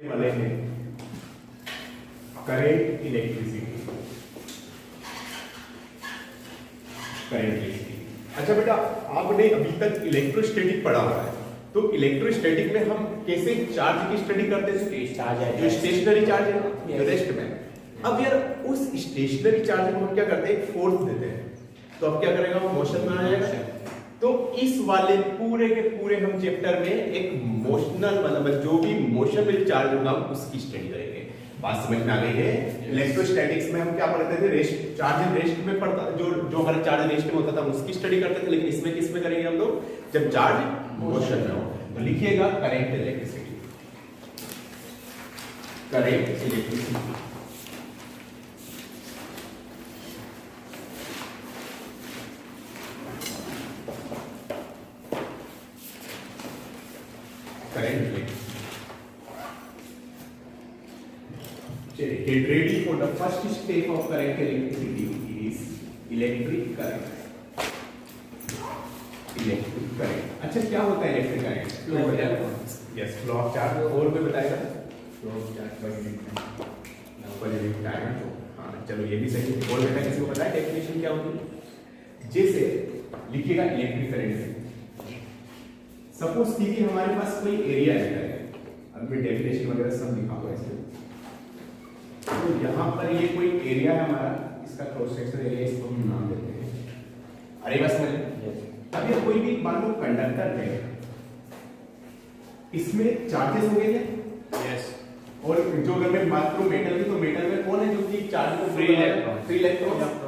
वाले हैं current electricity. अच्छा बेटा, आपने अभी तक इलेक्ट्रोस्टैटिक पढ़ा हुआ है, तो इलेक्ट्रोस्टैटिक में हम कैसे चार्ज की स्टडी करते थे? जो स्टेशनरी चार्ज है रेस्ट में। अब यार उस स्टेशनरी चार्ज को हम क्या करते हैं, एक फोर्स देते हैं, तो अब क्या करेगा, वो मोशन में आ जाएगा। तो इस वाले पूरे के पूरे हम चैप्टर में एक मोशनल मतलब जो भी मोशनल चार्ज होगा हम उसकी स्टडी करेंगे। बात समझ में आ गई है? इलेक्ट्रोस्टैटिक्स में हम क्या पढ़ते थे, रेस्ट, चार्ज इन रेस्ट में पढ़ता, जो हमारा चार्ज रेस्ट में होता था उसकी स्टडी करते थे। लेकिन इसमें किस में करेंगे हम लोग, जब चार्ज मोशन में हो। तो लिखिएगा current electricity, current electricity. Get ready for the first step of current electricity is electric current. Electric current. अच्छा, क्या होता है electric current? Flow of charge. Yes, flow of charge. और कोई बताएगा? Flow of charge per unit time. हाँ चलो, ये भी सही है। और बेटा किसी को पता है डेफिनेशन क्या होती है? जैसे लिखिएगा इलेक्ट्रिक करंट। सपोज कीजिए हमारे पास कोई एरिया है, अब मैं डेफिनेशन वगैरह सब लिखा हुआ है इसमें। तो यहाँ पर ये कोई एरिया है हमारा, इसका क्रॉस सेक्शन एरिया, इसको हम नाम देते हैं। अरे बस समझ। अब ये कोई भी मान लो कंडक्टर है, इसमें चार्जेस हो गए हैं। यस। और जो अगर मैं बात करूं मेटल की, तो मेटल में कौन है जो कि चार्ज को फ्री इलेक्ट्रॉन।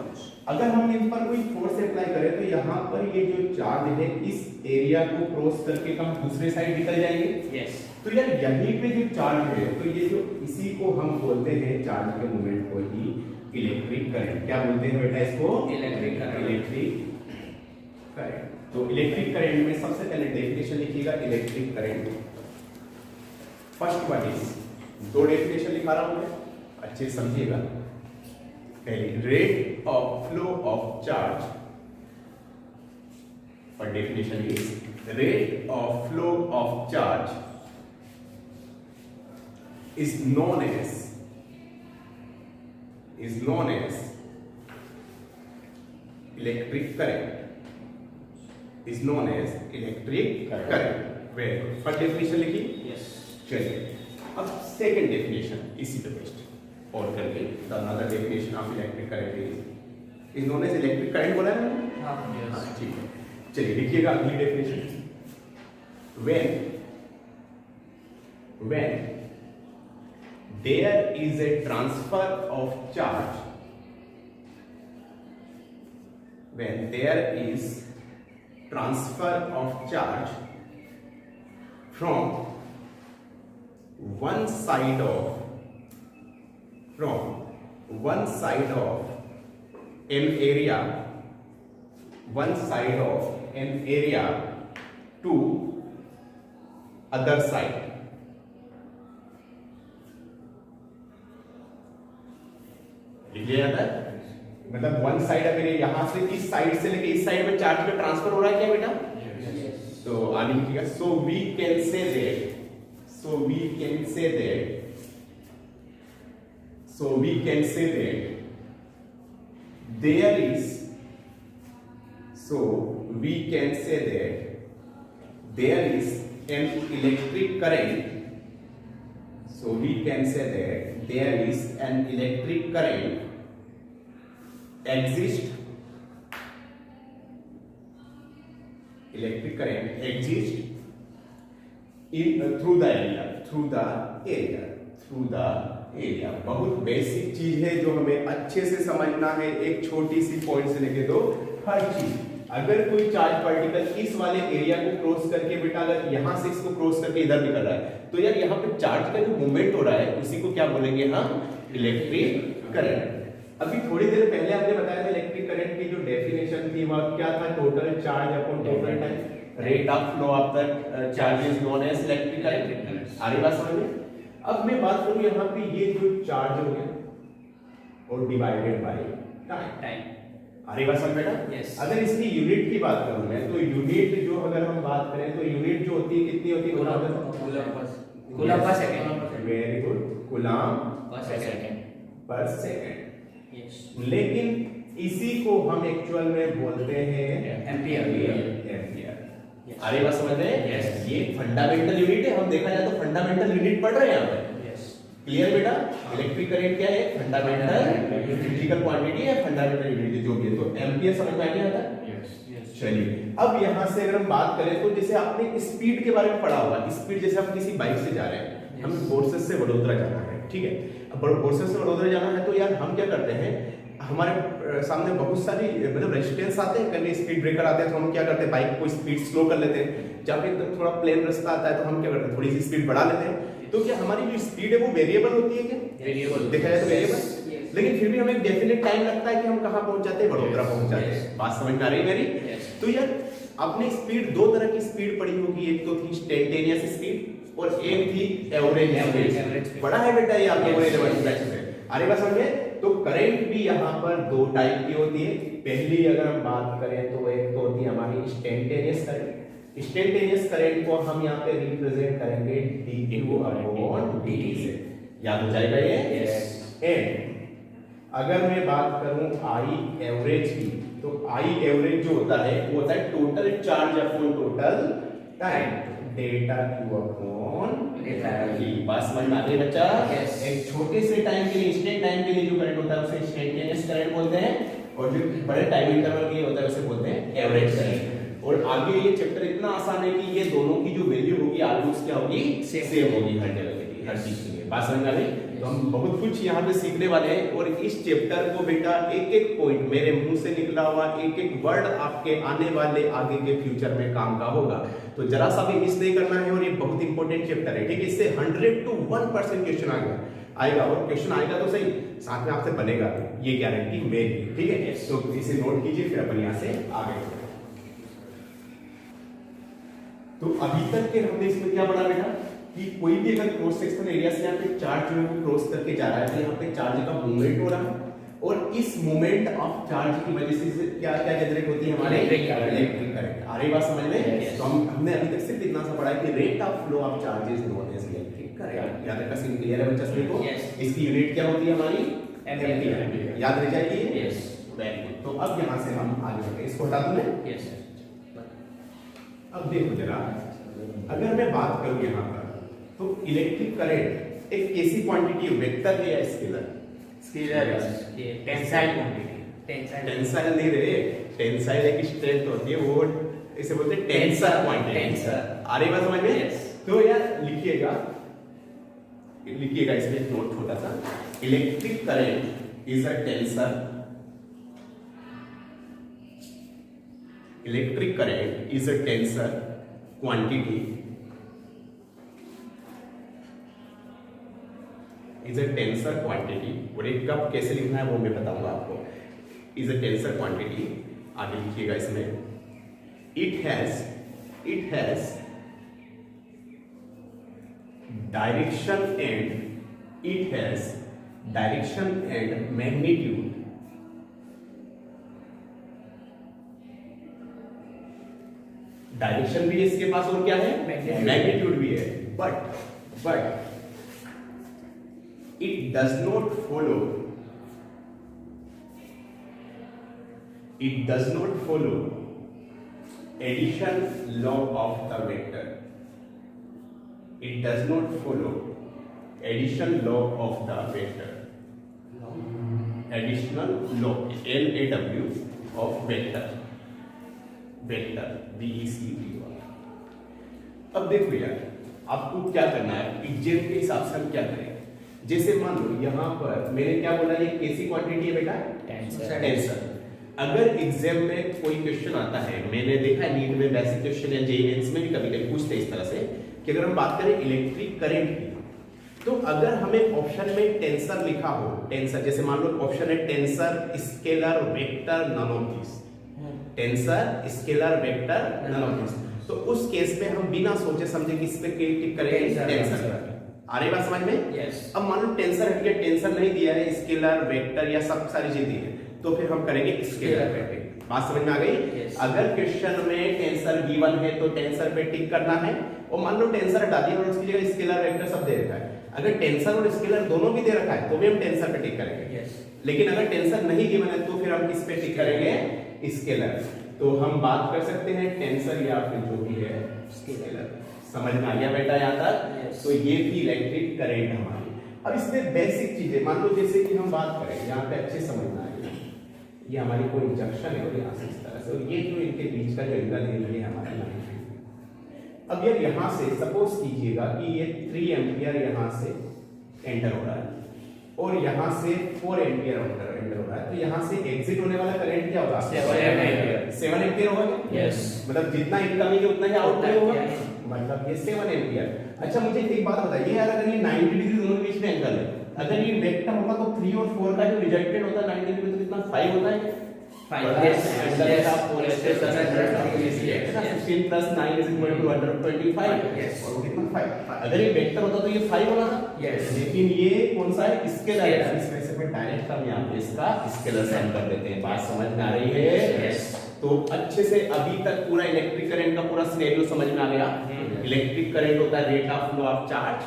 अगर हम इन पर कोई फोर्स अप्लाई करें तो यहाँ पर ये जो चार्ज है इस एरिया को क्रॉस करके हम दूसरे साइड निकल जाएंगे। यस। तो यार यहीं पे जो चार्ज है, तो ये जो इसी को हम बोलते हैं चार्ज के मूवमेंट को ही इलेक्ट्रिक करंट। क्या बोलते हैं बेटा इसको? Electric current. Electric current. तो इलेक्ट्रिक करंट में सबसे पहले डेफिनेशन लिखिएगा electric current. First one is, दो डेफिनेशन लिखा रहा हूं मैं, अच्छे समझिएगा। पहली, rate of flow of charge, और definition is rate of flow of charge is known as electric current, is known as electric current. Very good. First definition लिखी? Yes. चलिए, अब second definition इसी पे बेस्ड और करके the another definition of electric current is known as electric current बोला है ना? हाँ, ठीक है। चलिए लिखिएगा अगली definition। when there is a transfer of charge, when there is transfer of charge from one side of an area to other side, मतलब वन साइड अगर यहां से इस साइड से लेके इस साइड में चार्ज का ट्रांसफर हो रहा है क्या बेटा? yes. तो आगे लिखिएगा, so we can say that there is an electric current. So we can say that there is an electric current exists in through the area। बहुत बेसिक चीज है जो हमें अच्छे से समझना है, एक छोटी सी पॉइंट से लेके दो हर चीज। अगर कोई चार्ज पार्टिकल इस वाले एरिया को क्रॉस करके बेटा अगर यहां से इसको क्रॉस करके इधर निकल रहा है, तो यार यहाँ पे चार्ज का जो मूवमेंट हो रहा है उसी को क्या बोलेंगे हम? Electric current. अभी थोड़ी देर पहले आपने बताया था इलेक्ट्रिक करंट की जो डेफिनेशन थी वह क्या था? Total charge upon total time, rate of flow of the charge is known as electric current. आ रही बात समझ में? अब मैं बात करूं यहाँ पे ये जो चार्ज हो गया और डिवाइडेड बाय टाइम। आ रही बात समझ बेटा? yes. अगर इसकी यूनिट की बात करूं मैं, तो यूनिट जो अगर हम बात करें तो यूनिट जो होती है कितनी होती है? Coulomb per second. Very good, coulomb per second. लेकिन इसी को हम एक्चुअल में बोलते हैं एम्पियर। अरे बात समझ रहे हैं? ये फंडामेंटल यूनिट है, हम देखा जाए तो फंडामेंटल यूनिट पढ़ रहे हैं यहाँ पे। क्लियर बेटा? इलेक्ट्रिक करंट क्या है? फंडामेंटल फिजिकल क्वांटिटी है, फंडामेंटल यूनिट जो भी है। तो एम्पियर समझ में आ गया था? चलिए, अब यहाँ से अगर हम बात करें तो जैसे आपने स्पीड के बारे में पढ़ा होगा। स्पीड जैसे हम किसी बाइक से जा रहे हैं, हमें बोरसद से वडोदरा जाना है, ठीक है। अब बोरसद से वडोदरा जाना है तो यार हम क्या करते हैं, हमारे सामने बहुत सारी मतलब रेजिस्टेंस आते हैं, कभी स्पीड ब्रेकर आते हैं, तो हम क्या करते हैं, बाइक को स्पीड स्लो कर लेते हैं। जब एकदम थोड़ा प्लेन रास्ता आता है तो हम क्या करते हैं, थोड़ी सी स्पीड बढ़ा लेते हैं। तो क्या हमारी जो स्पीड है वो वेरिएबल होती है क्या? वेरिएबल देखा जाए तो वेरिएबल, लेकिन फिर भी हमें डेफिनेट टाइम लगता है कि हम कहाँ पहुंच जाते हैं, वडोदरा पहुंच जाते हैं। बात समझ में आ रही है मेरी? तो यार आपने स्पीड, दो तरह की स्पीड पढ़ी होगी, एक तो थी इंस्टेंटेनियस स्पीड और एक थी एवरेज स्पीड। पढ़ा है बेटा ये आप लोगों ने इलेवेंथ क्लास में? अरे बस समझे? तो करंट भी यहाँ पर दो टाइप की होती है। पहली अगर हम बात करें तो एक तो होती है हमारी इंस्टेंटेनियस करंट। इंस्टेंटेनियस करंट को हम यहाँ पे रिप्रेजेंट करेंगे dt से। याद हो जाएगा ये? एंड अगर मैं बात करूं आई एवरेज की, तो आई एवरेज जो होता है वो होता है total charge upon total time, delta Q upon delta T. बस समझ में आ गई बच्चा? एक छोटे से टाइम के लिए, इंस्टेंट टाइम के लिए जो करंट होता है उसे इंस्टेंटेनियस करंट बोलते हैं, और जो बड़े टाइम इंटरवल के लिए होता है उसे बोलते हैं एवरेज करंट। और आगे ये चैप्टर इतना आसान है कि ये दोनों की जो वैल्यू होगी ऑलमोस्ट क्या होगी, सेम होगी हर जगह के लिए, हर चीज के लिए। बात समझ में आ गई? तो हम बहुत कुछ यहाँ पे सीखने वाले हैं, और इस चैप्टर को बेटा एक एक पॉइंट, मेरे मुंह से निकला हुआ एक एक वर्ड आपके आने वाले आगे के फ्यूचर में काम का होगा। तो जरा सा भी मिस नहीं करना है, और ये बहुत इंपॉर्टेंट चैप्टर है, ठीक है। इससे 100 to 1% क्वेश्चन आएगा, और क्वेश्चन आएगा तो सही, साथ में आपसे बनेगा, ये गारंटी मेरी, ठीक है। तो इसे नोट कीजिए, फिर अपन यहाँ से आगे। तो अभी तक के हमने इसमें क्या पढ़ा बेटा, कि कोई भी अगर क्रॉस सेक्शन एरिया से यहाँ पे चार्ज जो है वो क्रॉस करके जा रहा है, तो यहाँ पे चार्ज का मूवमेंट हो रहा है, और इस मूवमेंट ऑफ चार्ज की वजह से क्या क्या जनरेट होती है, हमारे इलेक्ट्रिक करंट। आ रही बात समझ में? तो हमने अभी तक सिर्फ इतना सा पढ़ा है कि rate of flow of charges known as electric current. याद रखा? सीन क्लियर है बच्चा सभी को? इसकी यूनिट क्या होती है हमारी? एम्पीयर। याद रह जाएगी? Very good. तो अब यहाँ से हम आगे बढ़ते हैं, इसको हटा दूं मैं? अब देखो जरा, अगर मैं बात करूं यहाँ पर, तो इलेक्ट्रिक करंट एक कैसी क्वांटिटी है, वेक्टर है या स्केलर? स्केलर है। Tensile quantity. टेंसाइल नहीं रे, टेंसाइल एक स्ट्रेंथ होती है, वो इसे बोलते हैं टेंसर क्वांटिटी। आ रही बात समझ में? तो यार लिखिएगा इसमें नोट छोटा सा, electric current is a tensor. Electric current is a tensor quantity. Is a tensor quantity. और एक कब कैसे लिखना है वो मैं बताऊंगा आपको। Is a tensor quantity. आगे लिखिएगा इसमें। It has direction and magnitude. Direction भी है इसके पास, और क्या है? मैग्नीट्यूड भी है। But it does not follow addition law of the vector. It does not follow addition law of the vector. Additional law, LAW of vector. Vector VECTOR। अब देखो यार, आपको क्या करना है, एग्जाम के हिसाब से हम क्या करें। जैसे मान लो यहाँ पर मैंने क्या बोला, ये कैसी क्वांटिटी है बेटा? टेंसर। अगर एग्जाम में कोई क्वेश्चन आता है, मैंने देखा है नीट में वैसे क्वेश्चन या जेईई मेंस में भी कभी कभी पूछते हैं इस तरह से, कि अगर हम बात करें इलेक्ट्रिक करंट की, तो अगर हमें ऑप्शन में टेंसर लिखा हो, टेंसर जैसे मान लो ऑप्शन है tensor, scalar, vector, none of this. Tensor, scalar, vector, none of this. तो उस केस में हम बिना सोचे समझे किस पे क्लिक करेंगे? टेंसर। आ रही बात समझ में? अब मान लो टेंसर हट गया, टेंसर नहीं दिया है, स्केलर, वेक्टर या सब सारी चीज दी है, तो फिर हम करेंगे स्केलर पे। बात समझ में आ गई? Yes. अगर क्वेश्चन में टेंसर गिवन है तो टेंसर पे टिक करना है, और मान लो टेंसर हटा दिया और उसकी जगह स्केलर वेक्टर सब दे रखा है, अगर टेंसर और स्केलर दोनों भी दे रखा है तो भी हम टेंसर पे टिक करेंगे। Yes. लेकिन अगर टेंसर नहीं गिवन है तो फिर हम किस पे टिक करेंगे? स्केलर। तो हम बात कर सकते हैं टेंसर या फिर जो भी है स्केलर। समझ में आ गया बेटा यहाँ तक? Yes. तो ये थी इलेक्ट्रिक करंट हमारी। अब इसमें बेसिक चीजें मान लो जैसे कि हम बात करें, यहाँ पे अच्छे समझ में आएगा, ये हमारी कोई जंक्शन है और यहाँ से इस तरह से, और ये जो इनके बीच का जो एंगल है ये हमारा लाइन है। अब यार यहाँ से सपोज कीजिएगा कि ये 3 एम्पियर यहाँ से एंटर हो रहा है और यहाँ से 4 एम्पियर एंटर हो रहा है, तो यहाँ से एग्जिट होने वाला करंट क्या होगा? 7 एम्पियर होगा। Yes. मतलब जितना इनकमिंग है उतना ही आउटगोइंग होगा, Yes. मतलब ये 7 एम्पियर। अच्छा मुझे एक बात बताइए यार, अगर ये 90 डिग्री दोनों के बीच में एंगल है, अगर ये वेक्टर होगा तो 3 और 4 का जो रिजल्टेंट होता है 90 डिग्री तो कितना 5 होता है? 5 Yes. एंगल है आप 4 से 16 plus 9 is equal to 125। Yes. और कितना 5। अगर ये वेक्टर होता तो ये 5 होना था। Yes. लेकिन ये कौन सा है? स्केलर है, Scalar. इस वजह से मैं डायरेक्ट हम यहाँ पे इसका स्केलर साइन कर देते हैं। बात समझ में आ रही है? Yes. तो अच्छे से अभी तक पूरा इलेक्ट्रिक करंट का पूरा सिनेरियो समझ में आ गया। इलेक्ट्रिक करंट होता है rate of flow of charge,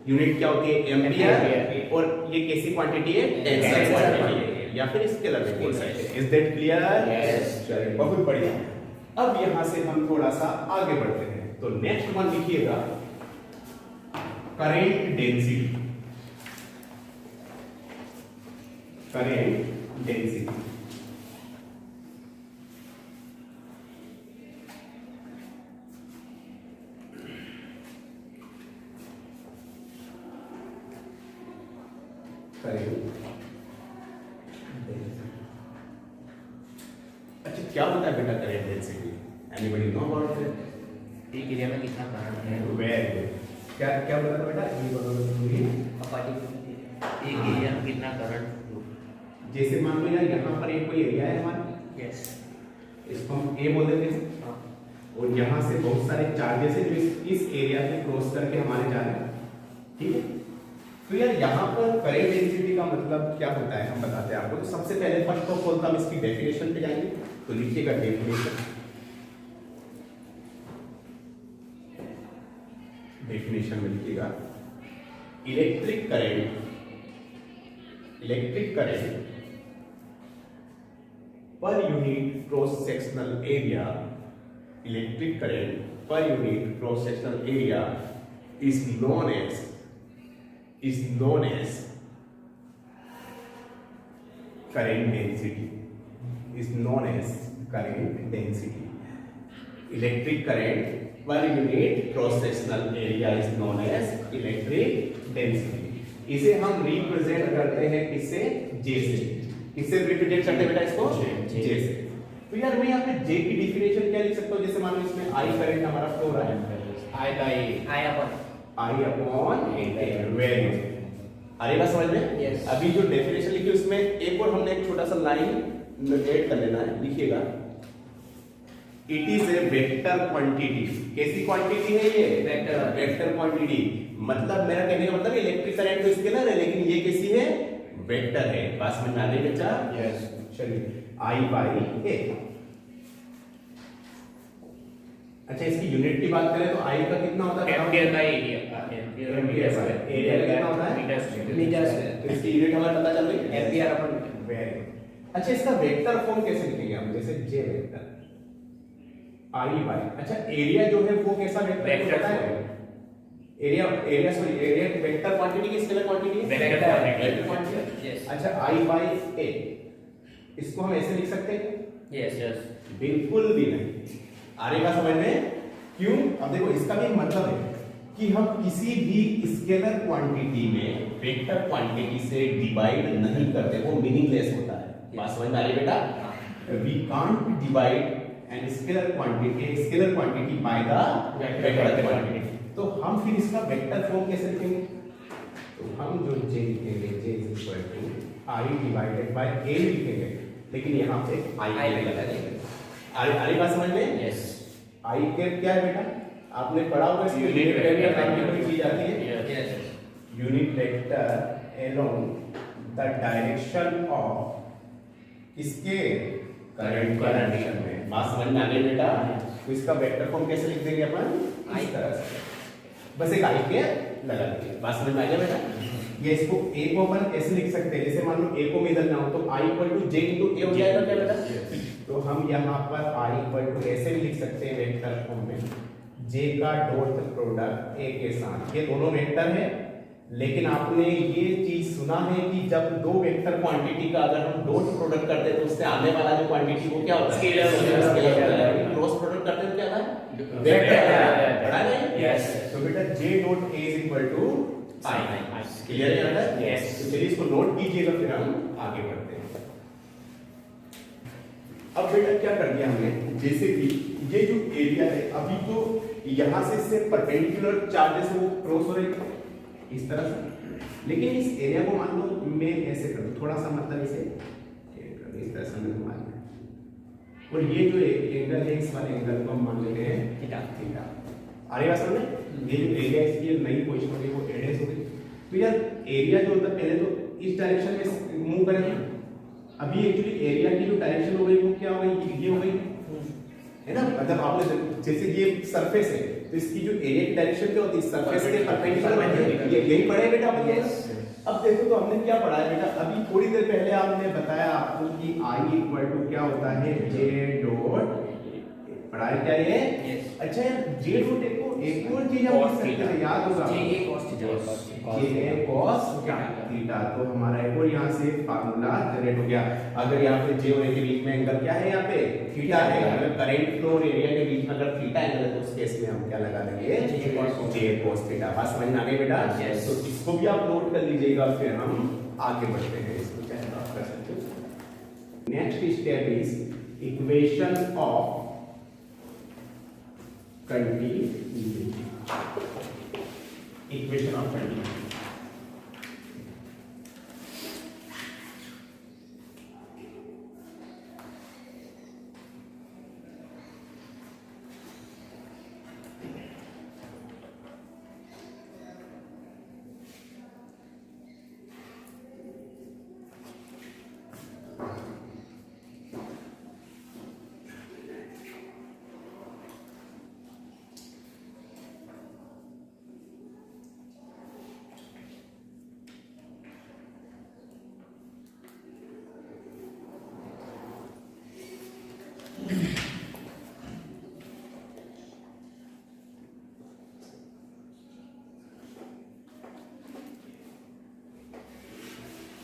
unit क्या होती है? एम्पियर, और ये कैसी क्वांटिटी है? टेंसर क्वांटिटी है या फिर स्केलर भी बोल सकते हैं। Is that clear? Yes. चलिए बहुत बढ़िया। अब यहां से हम थोड़ा सा आगे बढ़ते हैं, तो नेक्स्ट वन लिखिएगा करंट डेंसिटी। करंट डेंसिटी अच्छा क्या होता है बेटा current density? Anybody know about it? एक एरिया में कितना करंट है? Very good. क्या क्या बोला था बेटा? ये बोलो जरूरी। एक एरिया में कितना करंट? जैसे मान लो यार यहाँ पर एक कोई एरिया है हमारा, यस, इसको हम ए बोल देते हैं, और यहाँ से बहुत सारे चार्जेस है जो इस एरिया को क्रॉस करके हमारे जा रहे हैं, ठीक है? तो यार यहाँ पर करंट डेंसिटी का मतलब क्या होता है हम बताते हैं आपको। तो सबसे पहले फर्स्ट ऑफ ऑल हम इसकी डेफिनेशन पे जाएंगे, तो लिखिएगा डेफिनेशन। डेफिनेशन में लिखिएगा electric current per unit cross sectional area, electric current per unit cross sectional area is known as current density, is known as current density. Electric current per unit cross sectional area is known as electric density. इसे हम represent करते हैं किससे? J से। किससे represent करते हैं बेटा इसको? J से। तो यार मैं यहाँ पे J की डिफिनेशन क्या लिख सकता हूँ? जैसे मान लो इसमें I करंट हमारा फ्लो हो रहा है, I upon A। Very good. अरे बात समझ में? Yes. अभी जो डेफिनेशन लिखी उसमें एक और हमने एक छोटा सा लाइन ऐड कर लेना है, लिखिएगा it is a vector quantity. कैसी क्वांटिटी है ये? Vector quantity. मतलब मेरा कहने का मतलब इलेक्ट्रिक करंट तो स्केलर है, लेकिन ये कैसी है? वेक्टर है। बात समझ में आ रही है बच्चा? यस। चलिए I बाई A। अच्छा इसकी यूनिट की बात करें तो I का कितना होता है? एम्पियर का एरिया का एरिया का कितना होता है? Metre square. तो इसकी यूनिट हमें पता चल रही है? Ampere upon very. अच्छा इसका वेक्टर फॉर्म कैसे लिखेंगे हम? जैसे J वेक्टर I बाई, अच्छा एरिया जो है वो कैसा वेक्टर होता है? एरिया वेक्टर क्वांटिटी की स्केलर क्वांटिटी है? Vector quantity. यस। अच्छा I बाई A, इसको हम ऐसे लिख सकते हैं? यस। बिल्कुल भी नहीं। आ रही बात समझ में? क्यों? अब देखो इसका भी मतलब है कि हम किसी भी स्केलर क्वांटिटी में वेक्टर क्वांटिटी से डिवाइड नहीं करते, वो मीनिंगलेस होता है। बात समझ में आ रही बेटा? We can't divide an scalar quantity by the vector quantity. तो हम फिर इसका वेक्टर फॉर्म कैसे लिखेंगे? तो हम जो J लिखेंगे, J is equal to I divided by A लिखेंगे, लेकिन यहाँ पे I लगा देंगे। अरे बात समझ में? यस। I कैप क्या है बेटा? आपने पढ़ा होगा इसकी यूनिट वेक्टर नाम की कोई चीज आती है? Yes. Unit vector along the direction of इसके करंट के डायरेक्शन में। बात समझ में आ गई बेटा? तो इसका वेक्टर फॉर्म कैसे लिख देंगे अपन? इस तरह से, बस एक आई के लगा देंगे। बात समझ में आ गया बेटा? ये इसको ए को अपन ऐसे लिख सकते हैं, जैसे मान लो ए को मिलना हो तो I equal to J into A हो जाएगा क्या बेटा? तो हम यहाँ पर I इक्वल टू ऐसे भी लिख सकते हैं वेक्टर फॉर्म में, जे का डॉट प्रोडक्ट ए के साथ। ये दोनों वेक्टर है, लेकिन आपने ये चीज सुना है कि जब दो वेक्टर क्वांटिटी का अगर हम डॉट प्रोडक्ट करते हैं तो उससे आने वाला जो क्वांटिटी वो क्या होता है? स्केलर होता है। क्रॉस प्रोडक्ट करते हैं तो क्या आता है? वेक्टर पढ़ा है? यस। तो बेटा J dot A is equal to I. Clear है यहाँ तक? यस। तो चलिए इसको नोट कीजिएगा, फिर हम आगे बढ़ते हैं। अब बेटा क्या कर दिया हमने, जैसे कि ये जो एरिया है अभी तो यहाँ से इससे परपेंडिकुलर चार्जेस वो क्रॉस हो रहे हैं इस तरह से, लेकिन इस एरिया को मान लो मैं ऐसे कर दूं, थोड़ा सा मतलब इसे इस तरह से मैं घुमा दूं, और ये जो एंगल है इस वाले एंगल को हम मान लेते हैं थीटा। थीटा आ रही बात समझ में? ये जो एरिया इसकी नई पोजीशन हो गई वो एडेस हो गई। तो यार एरिया जो होता है पहले तो इस डायरेक्शन में मूव करेंगे, अभी एक्चुअली एरिया की जो डायरेक्शन हो गई वो क्या हो गई? ये हो गई है ना? मतलब आपने जैसे ये सरफेस है तो इसकी जो एरिया की डायरेक्शन क्या होती है? सरफेस के परपेंडिकुलर। ये यही पढ़ा है बेटा अपन ने। अब देखो तो हमने क्या पढ़ा है बेटा, अभी थोड़ी देर पहले आपने बताया आपको कि I इक्वल टू क्या होता है? जे डॉट पढ़ा है क्या ये? अच्छा यार जे डॉट एक और चीज हम लिख सकते हैं, याद होगा जे ए cos थीटा। तो हमारा एक और यहाँ से फार्मूला जनरेट हो गया। अगर यहाँ पे जे और ए के बीच में एंगल क्या है? यहाँ पे थीटा है। अगर करंट फ्लो और एरिया के बीच में अगर थीटा एंगल है तो उस केस में हम क्या लगा देंगे? जे cos थीटा। बात समझ में आ गई बेटा? तो इसको भी आप नोट कर लीजिएगा, फिर हम आगे बढ़ते हैं। इसको चाहे आप कर सकते हो। Next step is equation of continuity. Equation of continuity.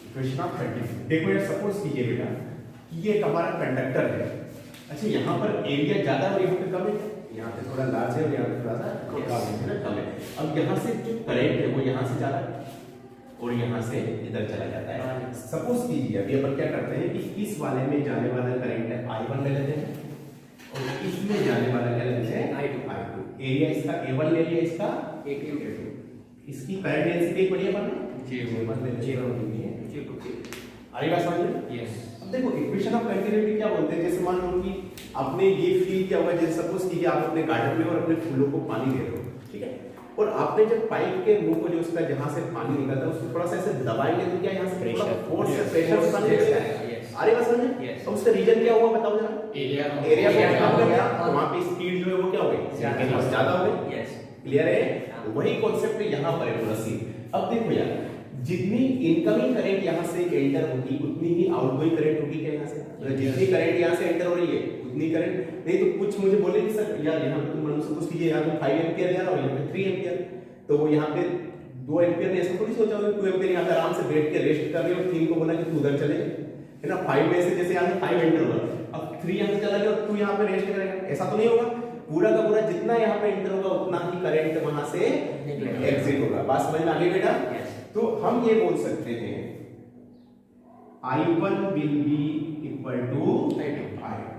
Equation of continuity. देखो यार सपोज कीजिए बेटा कि ये एक हमारा कंडक्टर है। अच्छा यहाँ पर एरिया ज्यादा और यहाँ पे कम है, यहाँ पे थोड़ा लार्ज है और यहाँ पे थोड़ा सा कम है। अब यहाँ से जो करंट है वो यहाँ से जा रहा है और यहाँ से इधर चला जाता है। सपोज कीजिए अभी अपन क्या करते हैं कि इस वाले में जाने वाला करंट है I1 ले लेते हैं और इसमें जाने वाला क्या लेते हैं? I2। एरिया इसका A1 ले लिया, इसका A2। इसकी करंट डेंसिटी बढ़िया बना अरे बात समझ में? यस। अब देखो इक्वेशन ऑफ कंटिन्यूटी क्या बोलते हैं, जैसे मान लो कि आपने ये फील किया होगा, जैसे सपोज कीजिए आप अपने गार्डन में और अपने फूलों को पानी दे रहे हो, ठीक है, और आपने जब पाइप के मुंह को जो उसका जहां से पानी निकलता है उसको थोड़ा सा ऐसे दबाएंगे तो क्या यहाँ से थोड़ा फोर्स से प्रेशर से पानी निकलता है। अरे बात समझ में? अब उसका रीजन क्या हुआ बताओ जरा? एरिया कम हो गया तो वहां पे स्पीड जो है वो क्या हो गई? ज्यादा हो गई। यस, क्लियर है? वही कॉन्सेप्ट यहाँ पर है पूरा सीन। अब देखो यार जितनी इनकमिंग करंट यहाँ से एंटर होगी उतनी ही आउटगोइंग करंट होगी क्या यहाँ से? मतलब जितनी करंट यहाँ से एंटर हो रही है उतनी करंट नहीं, तो कुछ मुझे बोले कि सर यार यहाँ पे तुम मान लो सपोज कीजिए यहाँ पे 5 एम्पीयर जा रहा हो, यहाँ पे 3 एम्पीयर, तो वो यहाँ पे 2 एम्पीयर ने ऐसा थोड़ी सोचा होगा 2 एम्पीयर यहाँ पे आराम से बैठ के रेस्ट कर रहे हो, 3 को बोला कि तू उधर चले, है ना? 5 में से जैसे यहाँ से 5 एंटर हुआ, अब 3 यहाँ से चला गया और 2 यहाँ पे रेस्ट करेगा, ऐसा तो नहीं होगा। पूरा का पूरा जितना यहाँ पे एंटर होगा उतना ही करंट वहां से एग्जिट होगा। बात समझ में आ गई बेटा? तो हम ये बोल सकते हैं I1 will be equal to I2।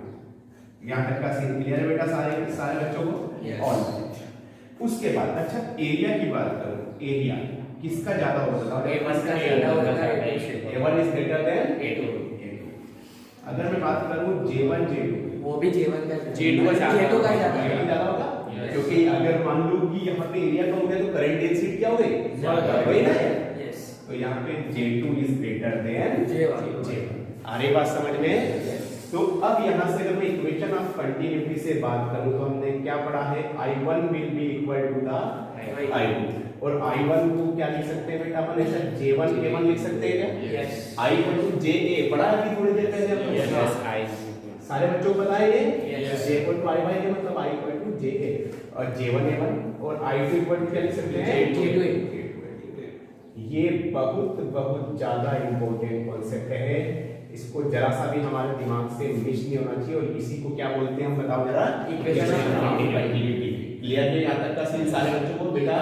यहाँ तक का सीन क्लियर है बेटा सारे बच्चों को? और उसके बाद अच्छा एरिया की बात करो, एरिया किसका ज्यादा होगा? A1 का ज्यादा होगा। A1 is greater than A2। अगर मैं बात करूं J1 J2, वो भी J1 का J2 का ज्यादा होगा, क्योंकि अगर मान लो कि यहाँ पे एरिया कम हो गया तो करंट डेंसिटी क्या हो गई? वही ना? तो यहाँ पे J2 is greater than J1। आ रही बात समझ में? तो अब यहाँ से अगर मैं इक्वेशन ऑफ कंटिन्यूटी से बात करूं तो हमने क्या पढ़ा है, I1 will be equal to the I2, और I1 को क्या लिख सकते हैं बेटा अपन, ऐसा J1 K1 लिख सकते हैं क्या? Yes. I equal to JA पढ़ा है अभी थोड़ी देर पहले हमने। Yes, I. सारे बच्चों को पता है ये? Yes. J equal to I by J मतलब I इक्वल टू JA, और J1 A1 और I2 इक्वल टू क्या लिख सकते हैं? J2. ये बहुत ज्यादा इंपॉर्टेंट कॉन्सेप्ट है, इसको जरा सा भी हमारे दिमाग से मिस नहीं होना चाहिए, और इसी को क्या बोलते हैं हम बताओ जरा, इक्वेशन ऑफ कंटिन्यूटी। क्लियर है यहाँ तक का सीन सारे बच्चों को बेटा,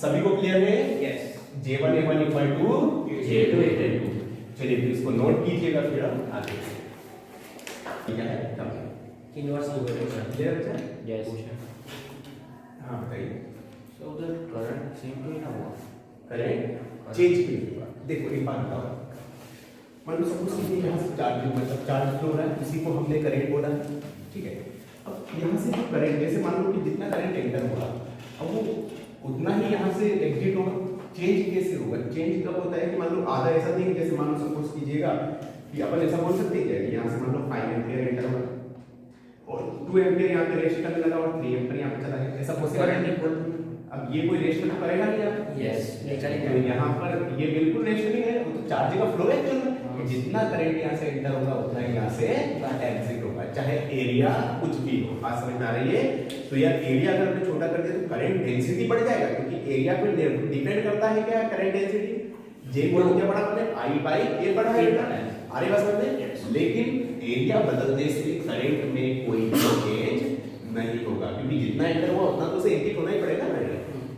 सभी को क्लियर है? Yes. J1 A1 equal to J2 A2। चलिए तो इसको नोट कीजिएगा, फिर हम आगे ठीक है तब इनवर्स इक्वेशन। क्लियर है? Yes. हाँ बताइए। So the current seem to know. Current change की बात देखो, एक बात बताओ, मान लो सपोज कि यहाँ से चार्ज मतलब चार्ज फ्लो हो रहा है, इसी को हमने करंट बोला, ठीक है। अब यहाँ से जो करंट, जैसे मान लो कि जितना करंट एंटर हुआ अब वो उतना ही यहाँ से एग्जिट होगा, चेंज कैसे होगा? चेंज कब होता है कि मान लो आधा ऐसा नहीं, जैसे मान लो सपोज कीजिएगा कि अपन ऐसा बोल सकते हैं कि यहाँ से मान लो 5 एम्पीयर एंटर हुआ और 2 एम्पीयर यहाँ पे रेस्ट करने लगा और 3 एम्पीयर यहाँ पे चला गया, ऐसा पॉसिबल है? अब ये कोई रेस्ट तो करेगा नहीं आप? Yes. तो यहाँ पर ये बिल्कुल रेस्ट नहीं है, वो तो चार्ज का फ्लो है एक्चुअली, जितना करंट यहाँ से एंटर होगा उतना ही यहाँ से एग्जिट होगा, चाहे एरिया कुछ भी हो। बात समझ में आ रही है? तो यार एरिया अगर मैं छोटा कर दिया तो करंट डेंसिटी बढ़ जाएगा, क्योंकि एरिया पे डिपेंड करता है क्या करंट डेंसिटी, जे को क्या पढ़ा हमने, I बाई A पढ़ा है बेटा, आ रही बात समझ में? लेकिन एरिया बदलने से करंट में कोई चेंज नहीं होगा, क्योंकि जितना एंटर हुआ उतना तो उसे एग्जिट होना ही पड़ेगा ना,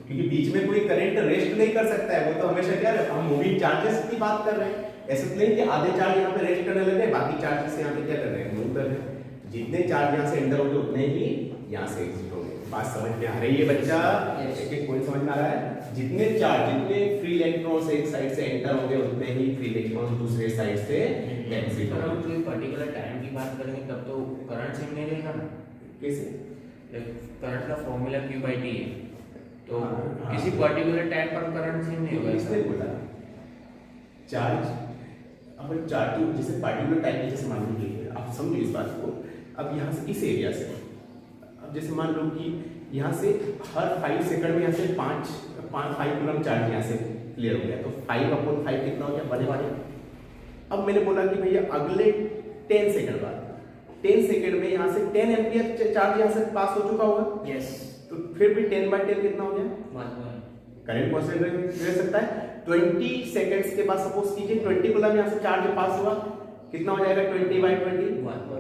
क्योंकि बीच में कोई करंट रेस्ट नहीं कर सकता है, वो तो हमेशा क्या है, हम मूविंग चार्जेस की बात कर रहे हैं, ऐसा तो नहीं कि आधे चार्ज यहाँ पे रेस्ट करने लगे, बाकी चार्जेस यहाँ पे क्या कर रहे हैं, मूव कर रहे हैं। जितने चार्ज यहाँ से एंटर होंगे उतने ही यहाँ से एग्जिट होंगे। बात समझ में आ रही है बच्चा? एक एक पॉइंट समझ में आ रहा है? जितने चार्ज, जितने फ्री इलेक्ट्रॉन्स एक साइड से एंटर होंगे उतने ही फ्री इलेक्ट्रॉन दूसरे साइड से एग्जिट होंगे। अगर कोई पर्टिकुलर टाइम की बात करेंगे तब तो करंट सेम नहीं रहेगा ना? कैसे? करंट का फॉर्मूला Q by T है, तो हाँ। किसी पर्टिकुलर टाइम पर करंट सेम नहीं होगा। इसलिए बोला चार्ज, अब चार्ज जैसे पार्टिकुलर टाइम, जैसे मान लीजिए आप समझो इस बात को, अब यहाँ से इस एरिया से, अब जैसे मान लो कि यहाँ से हर 5 सेकंड में यहाँ से 5 कूलम चार्ज यहाँ से क्लियर हो गया, तो 5/5 कितना हो गया? 1। अब मैंने बोला कि भैया अगले 10 सेकंड बाद, 10 सेकंड में यहाँ से 10 एम्पीयर चार्ज यहाँ से पास हो चुका होगा। यस। तो फिर भी 10/10 कितना हो गया? 1 करंट कांस्टेंट रह सकता है। 20 सेकंड्स के बाद सपोज कीजिए 20 कूलम यहाँ से चार्ज पास हुआ, कितना हो जाएगा? 20/20 1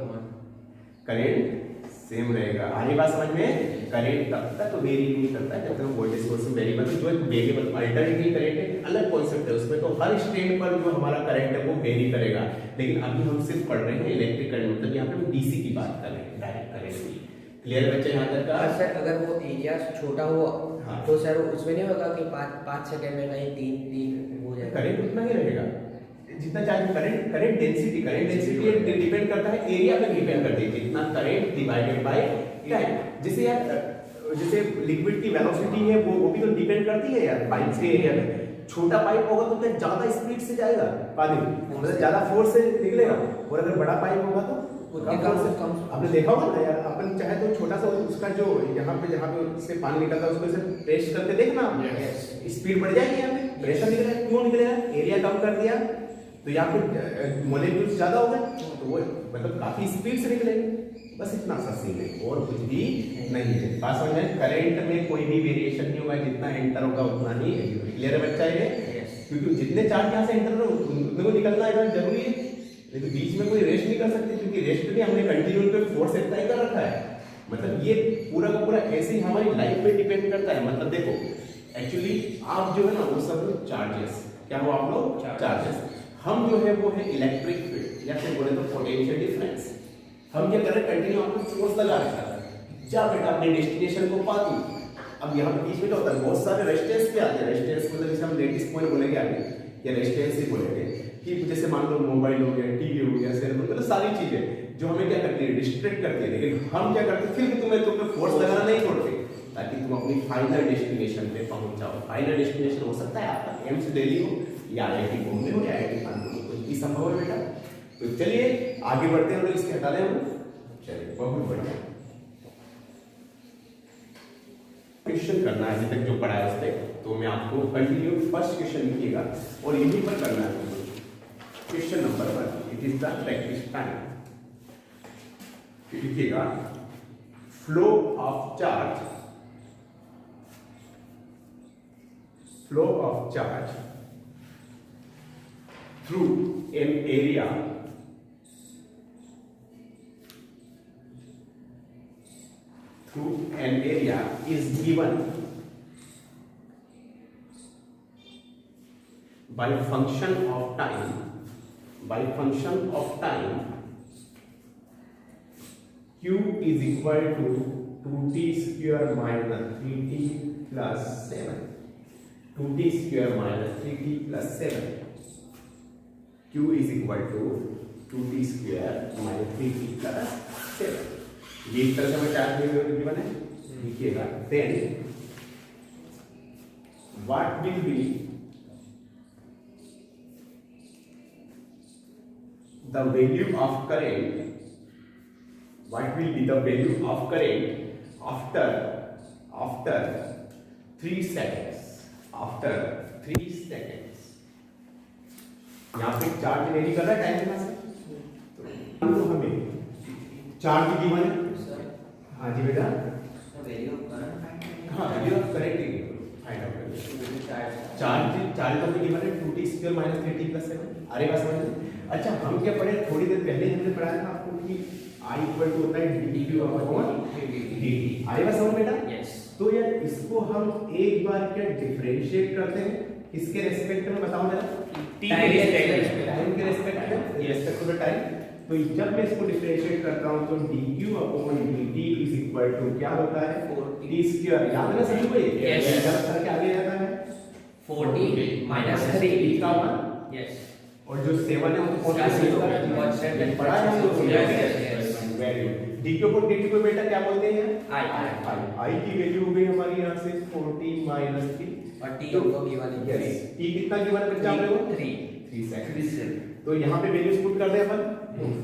करंट सेम रहेगा। आगे बात समझ में? करंट तब तक वेरी नहीं करता है जब तक वोल्टेज सोर्स में वेरिएबल, जो एक वेरिएबल अल्टरनेटिंग करंट है, अलग कॉन्सेप्ट है उसमें, तो हर स्टेट पर जो हमारा करंट है वो वेरी करेगा। लेकिन अभी हम सिर्फ पढ़ रहे हैं इलेक्ट्रिक करंट, मतलब यहाँ पे हम डीसी की बात कर रहे हैं, डायरेक्ट करंट की। क्लियर बच्चे यहाँ तक का? सर अगर वो एरिया छोटा हो हाँ। तो सर उसमें नहीं होगा कि 5 सेकंड में कहीं 3 हो जाएगा? करंट उतना ही रहेगा जितना चार्ज, करंट डेंसिटी डिपेंड करता है एरिया पे, डिपेंड करती है जितना करंट डिवाइडेड बाय टाइम। जैसे यार जैसे लिक्विड की वेलोसिटी है वो भी तो डिपेंड करती है यार पाइप के एरिया में। छोटा पाइप होगा तो क्या ज्यादा स्पीड से जाएगा पानी, मतलब ज्यादा फोर्स से निकलेगा, और अगर बड़ा पाइप होगा तो कम। आपने देखा होगा ना यार, अपन चाहे तो छोटा सा उसका जो यहाँ पे जहाँ पे उससे पानी निकलता है उसको ऐसे प्रेस करके देखना, स्पीड बढ़ जाएगी, यहाँ पे प्रेशर निकलेगा। क्यों निकलेगा? एरिया कम कर दिया तो यहाँ पे मॉलिक्यूल्स ज्यादा हो गए, तो वो मतलब काफी स्पीड से निकलेंगे। बस इतना सा सीन है और कुछ भी नहीं है। बात समझ में? करंट में कोई भी वेरिएशन नहीं होगा, जितना एंटर होगा उतना ही। क्लियर है बच्चा ये? क्योंकि जितने चार्ज यहाँ से एंटर हो उनको निकलना एकदम जरूरी है, लेकिन बीच में कोई रेस्ट नहीं कर सकते, क्योंकि रेस्ट भी हमने कंटिन्यू पे फोर्स अप्लाई कर रखा है। मतलब ये पूरा का पूरा ऐसे ही हमारी लाइफ पे डिपेंड करता है। मतलब देखो एक्चुअली आप जो है ना वो सब चार्जेस, क्या हो आप लोग? चार्जेस। हम जो है वो है इलेक्ट्रिक फील्ड, या फिर बोले तो पोटेंशियल डिफरेंस। हम क्या कर रहे हैं? कंटिन्यू आपको फोर्स लगा रखा है, जा बेटा अपने डेस्टिनेशन को पा दू। अब यहाँ पे बीच में क्या होता है? बहुत सारे रेजिस्टेंस पे आते हैं। रेजिस्टेंस मतलब जैसे हम लेटेस्ट पॉइंट बोलेंगे आगे, या रेजिस्टेंस ही बोलेंगे कि जैसे मान लो मोबाइल हो गया, टीवी हो गया, सेल फोन, मतलब सारी चीजें जो हमें क्या करती है? डिस्ट्रैक्ट करती है। लेकिन हम क्या करते हैं? फिर भी तुम्हें फोर्स लगाना नहीं छोड़ते, ताकि तुम अपनी फाइनल डेस्टिनेशन पे पहुंच जाओ। फाइनल डेस्टिनेशन हो सकता है आपका एम्स दिल्ली हो, या IIT बॉम्बे हो, या IIT कानपुर हो, कुछ भी संभव है बेटा। तो चलिए आगे बढ़ते हैं, हम लोग इसके हटा दें हम। चलिए बहुत बढ़िया क्वेश्चन करना है, अभी तक जो पढ़ा है उस पर, तो मैं आपको कंटिन्यू फर्स्ट क्वेश्चन लिखिएगा और यहीं पर करना है question number 1। It is the practice time. लिखिएगा flow of charge, flow of charge through an area is given by function of time, q is equal to 2t square minus 3t plus 7, 2t square minus 3t plus 7, q is equal to 2t square minus 3t plus 7। ये इस तरह से हमें charge given है, लिखिएगा। Then what will be the value of current, what will be the value of current after 3 seconds, after 3 seconds. यहां पे charge नहीं कर रहा है टाइम के पास, तो हमें चार्ज गिवन है। हाँ जी बेटा, वैल्यू ऑफ करंट, हाँ value of current find out करिए। चार्ज तो गिवन है 2t square minus 3t plus 7। अरे बात समझ। अच्छा हम क्या पढ़े थोड़ी देर पहले, हमने पढ़ाया था आपको कि I इक्वल टू होता है dq अपॉन dt। अरे बात समझ बेटा। यस। तो यार इसको हम एक बार क्या डिफरेंशिएट करते हैं, किसके रेस्पेक्ट में बताओ जरा? टाइम के रेस्पेक्ट में, रेस्पेक्ट टू द टाइम। तो जब मैं इसको डिफरेंशिएट करता हूं तो dq upon dt is equal to क्या होता है? 4t square. याद है ना सभी को? ये जब करके आगे जाता है 4t माइनस 3 का 1। यस। और जो 7 है वो तो बड़ा है, वैल्यू dq अपॉन dt को बेटा क्या बोलते हैं? i की वैल्यू हो गई हमारी यहां से 4t माइनस 3 और t को गिवन है। यस, t कितना गिवन है बच्चा आप लोगों को? 3 सेकंड। तो यहाँ पे वैल्यूज पुट कर दे अपन।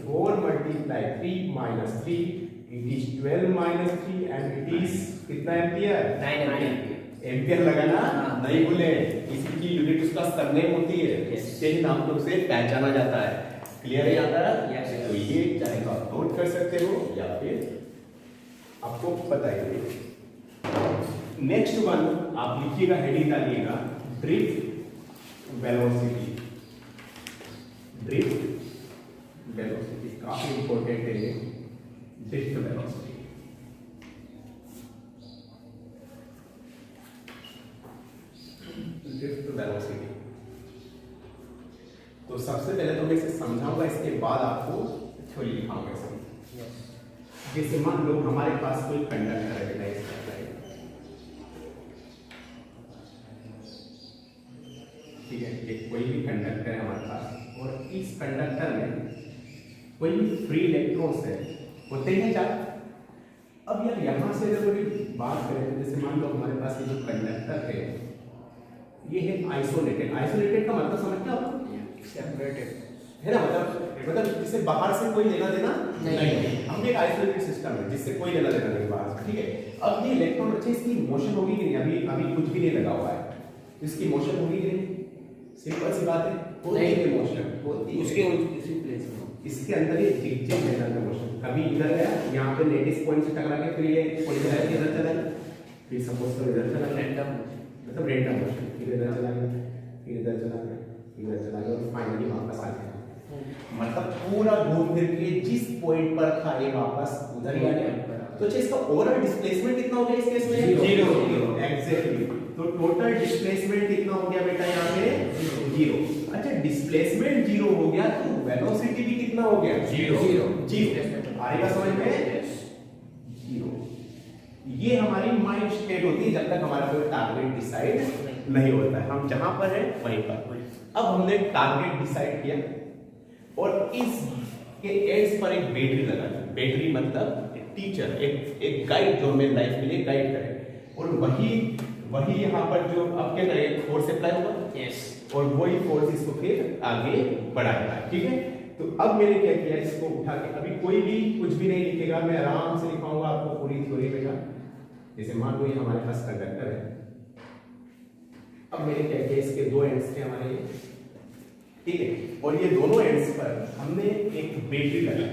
4 multiply 3 minus 3 it is 12 minus 3 and it is कितना एम्पियर? 9 एम्पियर। एम्पियर लगाना नहीं भूले, इसी की यूनिट उसका सरनेम होती है, इसके ही नाम से उसे पहचाना जाता है। क्लियर है यहाँ तक? तो ये चाहे तो आप नोट कर सकते हो या फिर आपको बताइए। नेक्स्ट वन आप लिखिएगा, हेडिंग डालिएगा ड्रिफ्ट वेलोसिटी। ड्रिफ्ट वेलोसिटी काफी इंपॉर्टेंट है ये, ड्रिफ्ट वेलोसिटी। ड्रिफ्ट वेलोसिटी तो सबसे पहले तो मैं इसे समझाऊंगा, इसके बाद आपको थ्योरी लिखाऊंगा इसमें। जैसे मान लो हमारे पास कोई कंडक्टर है, ठीक है, ये कोई भी कंडक्टर है हमारे पास, और इस कंडक्टर में कोई भी फ्री इलेक्ट्रॉन्स है, होते हैं चार। अब यार यहाँ से अगर कोई बात करें तो जैसे मान लो हमारे पास ये जो कंडक्टर है ये है आइसोलेटेड। आइसोलेटेड का मतलब समझते हो आप? सेपरेटेड है ना, मतलब जिससे बाहर से कोई लेना देना नहीं। हम एक आइसोलेटेड सिस्टम है जिससे कोई लेना देना नहीं बाहर से, ठीक है। अब ये इलेक्ट्रॉन अच्छे इसकी मोशन होगी कि नहीं? अभी कुछ भी नहीं लगा हुआ है, इसकी मोशन होगी कि नहीं? सिंपल सी बात है, होती है मोशन, उसके किसी प्लेस में इसके अंदर ये जिगजैग मेथड में मोशन, कभी इधर गया, यहाँ पे लेटेस्ट पॉइंट से टकरा के फिर ये पॉइंट इधर चला गया, फिर सपोज करो इधर चला गया, रैंडम मतलब रैंडम मोशन, फिर इधर चला गया, फिर इधर चला गया, इधर चला गया और फाइनली वापस आ गया। मतलब पूरा घूम फिर के जिस पॉइंट पर था ये वापस उधर ही आ गया। तो अच्छा इसका ओवरऑल डिस्प्लेसमेंट कितना हो गया इस केस में? 0। एग्जैक्टली। तो टोटल डिस्प्लेसमेंट कितना हो गया बेटा यहाँ पे? 0। अच्छा डिस्प्लेसमेंट 0 हो गया तो वेलोसिटी भी कितना हो गया? 0। आएगा समझ में? 0। ये हमारी माइंड स्टेट होती है जब तक हमारा कोई टारगेट डिसाइड नहीं होता है, हम जहां पर है वहीं पर। अब हमने टारगेट डिसाइड किया और इस के एंड्स पर एक बैटरी लगा दी। बैटरी मतलब एक टीचर, एक गाइड जो हमें लाइफ के लिए गाइड करे, और वही यहाँ पर जो अब क्या करेगा, फोर्स अप्लाई होगा। यस। और वही फोर्स इसको फिर आगे बढ़ाएगा, ठीक है। तो अब मैंने क्या किया, इसको उठा के अभी कोई भी कुछ भी नहीं लिखेगा, मैं आराम से लिखाऊंगा आपको पूरी थ्योरी बेटा। जैसे मान लो ये हमारे पास कंडक्टर है, अब मैंने क्या किया, इसके दो एंड्स थे हमारे ये, ठीक है, और ये दोनों एंड्स पर हमने एक बैटरी लगाई।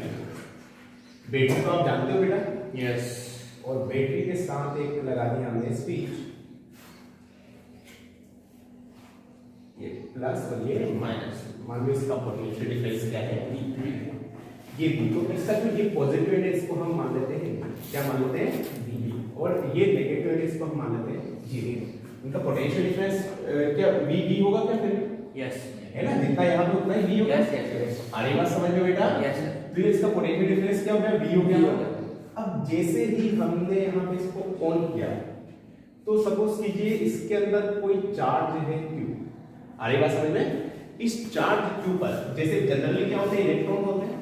बैटरी तो आप जानते हो बेटा, यस, और बैटरी के साथ एक लगा दिया हमने स्विच, ये प्लस और ये माइनस। मान लो इसका पोटेंशियल डिफरेंस क्या है, ये V, तो इसका जो ये पॉजिटिव है इसको हम मान लेते हैं, क्या मान लेते हैं, V, और ये नेगेटिव है इसको हम मान लेते हैं 0। इनका पोटेंशियल डिफरेंस क्या V होगा क्या फिर, यस, है ना, जितना यहाँ पे उतना ही V होगा। यस, यस, आ रही बात समझ में बेटा? Yes sir. तो ये इसका पोटेंशियल डिफरेंस क्या हो गया, V हो V हो गया। गया। अब जैसे ही हमने यहाँ पे इसको ऑन किया, तो सपोज कीजिए इसके अंदर कोई चार्ज है Q, आ रही बात समझ में? इस चार्ज Q पर, जैसे जनरली क्या होते हैं, इलेक्ट्रॉन होते हैं।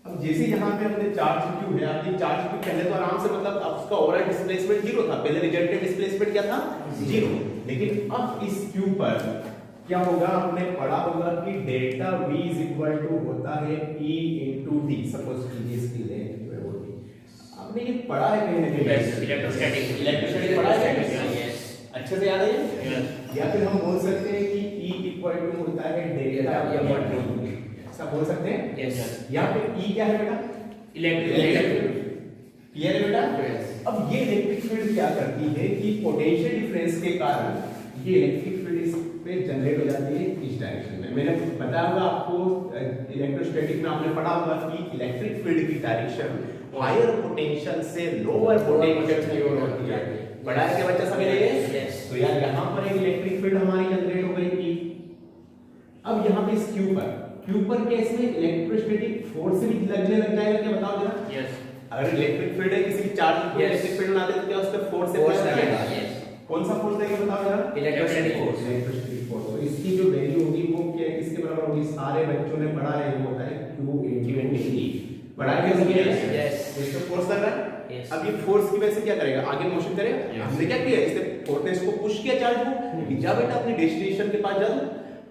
अब जैसे यहाँ पे हमने चार्ज Q है, अब ये चार्ज Q पहले तो आराम से, मतलब अब उसका ओवरऑल डिस्प्लेसमेंट 0 था, पहले रिजल्टेंट डिस्प्लेसमेंट क्या था, 0। लेकिन अब इस Q पर क्या होगा, आपने पढ़ा होगा कि delta V is equal to होता है E इनटू D। सपोज कीजिए इसकी लेंथ जो है वो D, आपने ये पढ़ा है कहीं ना कहीं, इलेक्ट्रोस्टैटिक पढ़ा है, यस, अच्छे से याद है। या फिर हम बोल सकते हैं कि E इक्वल टू होता है डेल्टा V, ऐसा बोल सकते हैं। यस, यहाँ पे E क्या है बेटा, इलेक्ट्रिक, क्लियर है बेटा? अब ये इलेक्ट्रिक फील्ड क्या करती है कि पोटेंशियल डिफरेंस के कारण ये इलेक्ट्रिक फील्ड इस पे जनरेट हो जाती है इस डायरेक्शन में। मैंने बताया होगा आपको, इलेक्ट्रोस्टैटिक में आपने पढ़ा होगा कि इलेक्ट्रिक फील्ड की डायरेक्शन हायर पोटेंशियल से लोअर पोटेंशियल की ओर होती है। बड़ा है क्या बच्चा समझ रहे हैं? यस। तो यार यहाँ पर एक इलेक्ट्रिक फील्ड हमारी जनरेट हो गई थी। अब यहाँ पे इस क्यू पर क्या इसमें इलेक्ट्रोस्टैटिक फोर्स भी लगने लग जाएगा क्या, बताओ जरा। यस, अगर इलेक्ट्रिक फील्ड है, किसी चार्ज को Yes. इलेक्ट्रिक फील्ड बनाते हैं तो क्या उस पे फोर्स फोर्स लगेगा? लगेगा, यस, कौन सा फोर्स लगेगा बताओ जरा। Electrostatic force. Electrostatic force. तो इसकी जो वैल्यू होगी वो क्या, किसके बराबर होगी, सारे बच्चों ने पढ़ा है, वो होता है Q into E। पढ़ा है क्या समझे? Yes. इससे फोर्स लग रहा है। Yes. अब ये फोर्स की वजह से क्या करेगा, आगे मोशन करेगा। Yes. हमने क्या किया, इससे फोर्स ने इसको पुश किया चार्ज को कि जा बेटा अपनी डेस्टिनेशन के पास जा।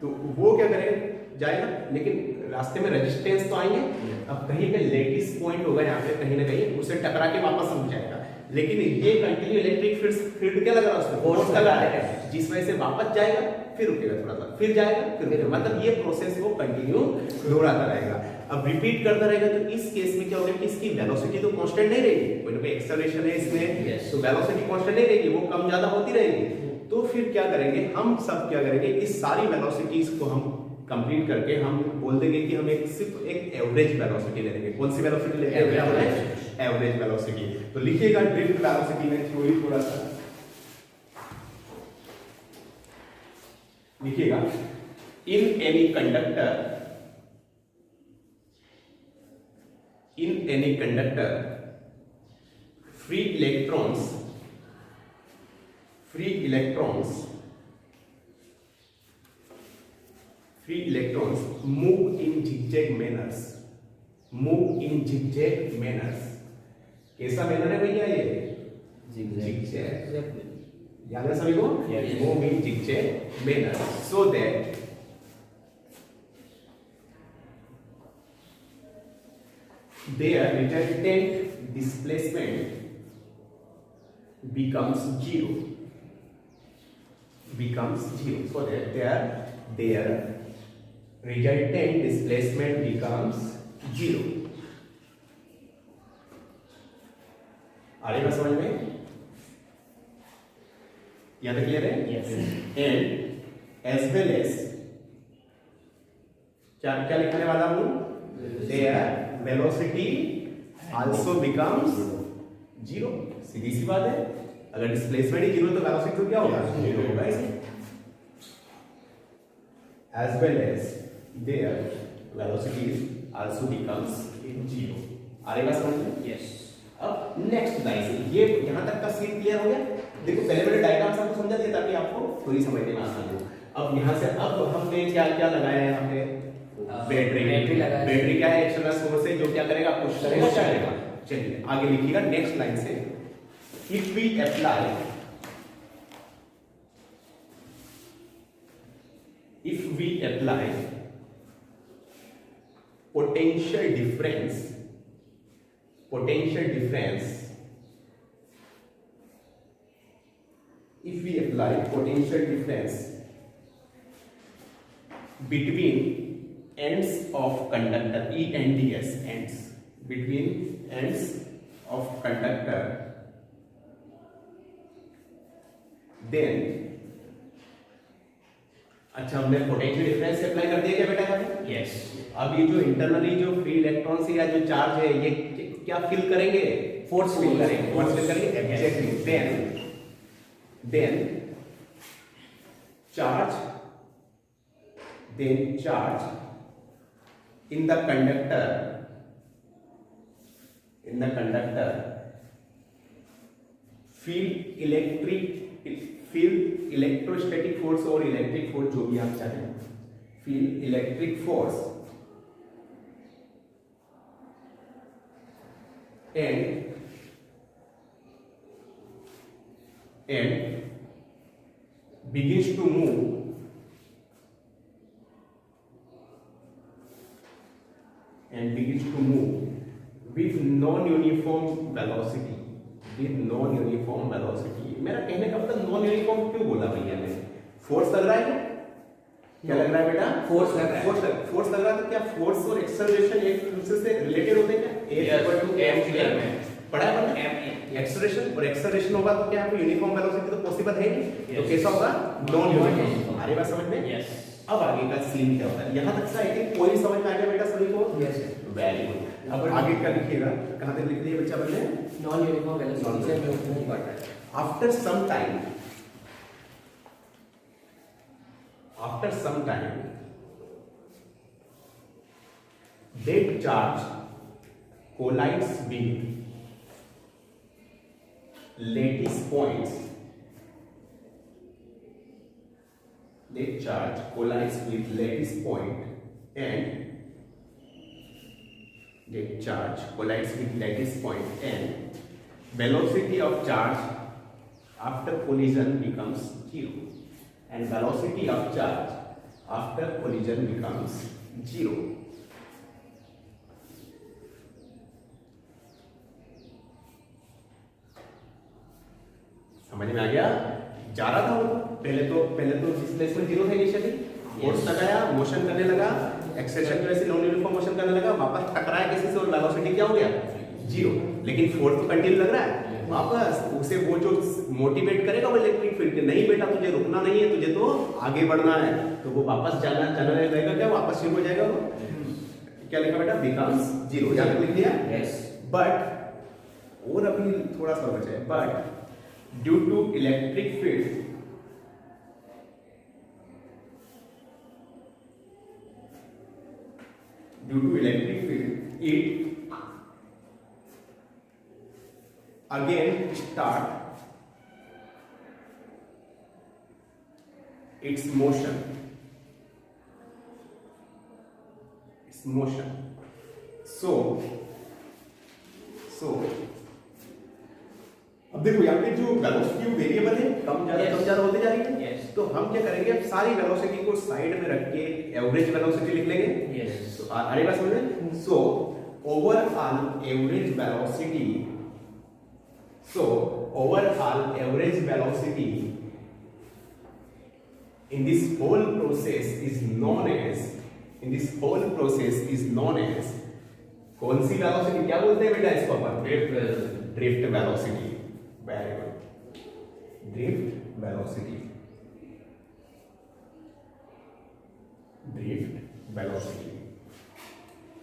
तो वो क्या करेगा, जाएगा, लेकिन रास्ते में रेजिस्टेंस तो आएंगे। अब कहीं पे लेटिस पॉइंट होगा यहाँ पे, कहीं ना कहीं उसे टकरा के वापस रुक जाएगा। लेकिन ये कंटिन्यू इलेक्ट्रिक फील्ड क्या लग रहा है उसमें, फोर्स लग रहा है, जिस वजह से वापस जाएगा, फिर रुकेगा थोड़ा सा, फिर जाएगा, फिर रुकेगा। मतलब ये प्रोसेस वो कंटिन्यू दोहराता रहेगा। अब रिपीट करता रहेगा। तो इस केस में क्या होगा कि इसकी वेलोसिटी तो कांस्टेंट नहीं रहेगी, कोई ना कोई एक्सेलरेशन है इसमें। Yes. तो वेलोसिटी कांस्टेंट नहीं रहेगी, वो कम ज्यादा होती रहेगी। तो फिर क्या करेंगे हम सब, क्या करेंगे, इस सारी वेलोसिटीज को हम कंप्लीट करके हम बोल देंगे कि हम सिर्फ एक एवरेज वेलोसिटी ले लेंगे। कौन सी वेलोसिटी लेंगे, एवरेज वेलोसिटी। तो लिखिएगा ड्रिफ्ट वेलोसिटी में थ्योरी थोड़ा सा लिखिएगा। In any conductor free electrons move in zigzag manners। कैसा मैनर है भैया ये, zigzag। याद है सभी को, Yes. move in zigzag manner so that their resultant displacement becomes zero, so that their resultant displacement becomes zero। आ रही बात समझ में, यहाँ तक क्लियर है? Yes. And as well as क्या लिखने वाला हूँ, their velocity also becomes zero। सीधी सी बात है, अगर डिस्प्लेसमेंट ही जीरो तो वेलोसिटी तो क्या होगा, जीरो होगा इसे। as well as their velocity also becomes zero। आ रही बात समझ में? यस। अब नेक्स्ट लाइन से ये यहाँ तक का सीन क्लियर हो गया। देखो पहले मैंने डायग्राम आपको समझा दिया ताकि आपको पूरी समझने में आसान हो। अब यहाँ से अब हमने क्या क्या लगाया है, यहाँ पे बैटरी लगाया। बैटरी क्या है, एक्सटर्नल सोर्स है जो क्या करेगा, पुश करेगा, चलेगा। चलिए आगे लिखिएगा नेक्स्ट लाइन से, if we apply potential difference if we apply potential difference between ends of conductor, E and ds, ends, between ends of conductor, then अच्छा हमने पोटेंशियल डिफरेंस अप्लाई कर दिया क्या बेटा यहाँ पे? यस। अब ये जो इंटरनली जो फ्री इलेक्ट्रॉन से या जो चार्ज है ये क्या फिल करेंगे? फोर्स फिल करेंगे, फोर्स फिल करेंगे exactly. Then charge in the conductor feel electrostatic force और इलेक्ट्रिक फोर्स जो भी आप चाहें, feel electric force and begins to move with non-uniform velocity, मेरा कहने का मतलब नॉन यूनिफॉर्म क्यों बोला भैया ने? फोर्स लग रहा है क्या लग रहा है बेटा? फोर्स लग रहा है तो क्या फोर्स और एक्सेलरेशन एक दूसरे से रिलेटेड होते हैं क्या? पढ़ा है एक्सेलरेशन और एक्सेलरेशन होगा तो क्या यूनिफॉर्म वेलोसिटी तो पॉसिबल है नहीं, तो कैसा होगा? Non uniform. आ रही बात समझ में? यस। अब आगे का सीन क्या होता है? यहाँ तक आई थिंक कोई समझ में आ गया बेटा सभी को? यस। Very good. अब आगे का लिखिएगा, कहाँ तक लिख दिया बच्चा बोले? नॉन यूनिफॉर्म वेलोसिटी से मूव करता है। After some time, that charge collides with lattice points. That charge collides with lattice point and velocity of charge after collision becomes 0, and velocity of charge after collision becomes 0. समझ में आ गया? जा रहा था वो पहले तो डिस्प्लेसमेंट 0 था इनिशियली, फोर्स लगाया, मोशन करने लगा, एक्सेलरेशन की वजह से नॉन यूनिफॉर्म मोशन करने लगा, वापस टकराया किसी से और वेलोसिटी क्या हो गया? 0। लेकिन फोर्स तो कंटिन्यू लग रहा है, वापस उसे वो जो मोटिवेट करेगा वो इलेक्ट्रिक फील्ड के, नहीं बेटा तुझे रुकना नहीं है, तुझे तो आगे बढ़ना है, तो वो वापस जाना रहेगा क्या? वापस शुरू हो जाएगा वो। क्या लिखा बेटा? बिकम्स 0। यहाँ तक लिख दिया? यस। बट और अभी थोड़ा सा बचा है, but due to electric field it again start its motion. So अब देखो यहाँ पे जो वेलोसिटी वेरिएबल है, कम ज्यादा होते जा रही है। Yes. तो हम क्या करेंगे? अब सारी वेलोसिटी को साइड में रख के एवरेज वेलोसिटी लिख लेंगे। Yes. तो अरे बात समझ में? सो overall average velocity in this whole process is known as कौन सी वेलोसिटी? क्या बोलते हैं बेटा इसको अपन? Drift velocity. Very good, drift velocity.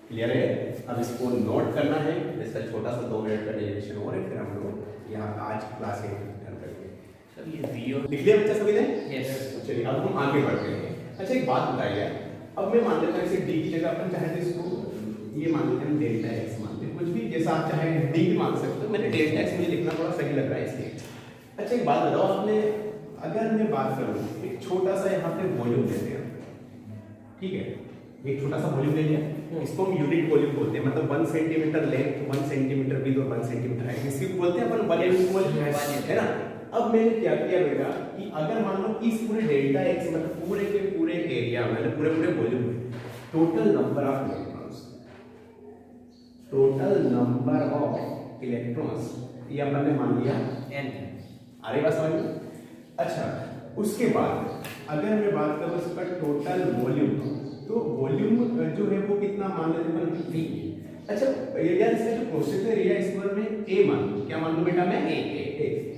Clear है? अब इसको नोट करना है, इसका छोटा सा 2 मिनट का डेरिवेशन और है, फिर हम लोग यहाँ आज क्लास खत्म करेंगे। सर ये v और लिख लिया बच्चा सभी ने? यस। चलिए अब हम आगे बढ़ते हैं। अच्छा एक बात बताइए, अब मैं मान लेता हूँ इसे d की जगह अपन चाहे तो इसको ये मान लेते हैं डेल्टा x मान लेते हैं, कुछ भी जैसा आप चाहे d भी मान सकते हो। मैंने डेल्टा x मुझे लिखना थोड़ा सही लग रहा है इसलिए। अच्छा एक बात बताओ, आपने अगर मैं बात करूँ एक छोटा सा यहाँ पे वॉल्यूम लेते हैं, ठीक है, एक छोटा सा वॉल्यूम ले लिया, इसको हम यूनिट वॉल्यूम बोलते हैं, मतलब 1 सेंटीमीटर लेंथ, 1 सेंटीमीटर विड्थ और 1 सेंटीमीटर हाइट, इसको बोलते हैं अपन वॉल्यूम है ना। अब मैंने क्या किया बेटा कि अगर मान लो इस पूरे डेल्टा एक्स मतलब पूरे के पूरे एरिया में, पूरे वॉल्यूम में total number of electrons total number of electrons, ये अपन ने मान लिया n अरे बात समझ में? अच्छा, उसके बाद अगर मैं बात करूं इसका टोटल वॉल्यूम, तो वॉल्यूम जो है वो कितना मान लेते हैं V। अच्छा यार इसका जो प्रोसेस है रिया स्क्वायर में a मान लो, क्या मान लो बेटा मैं a।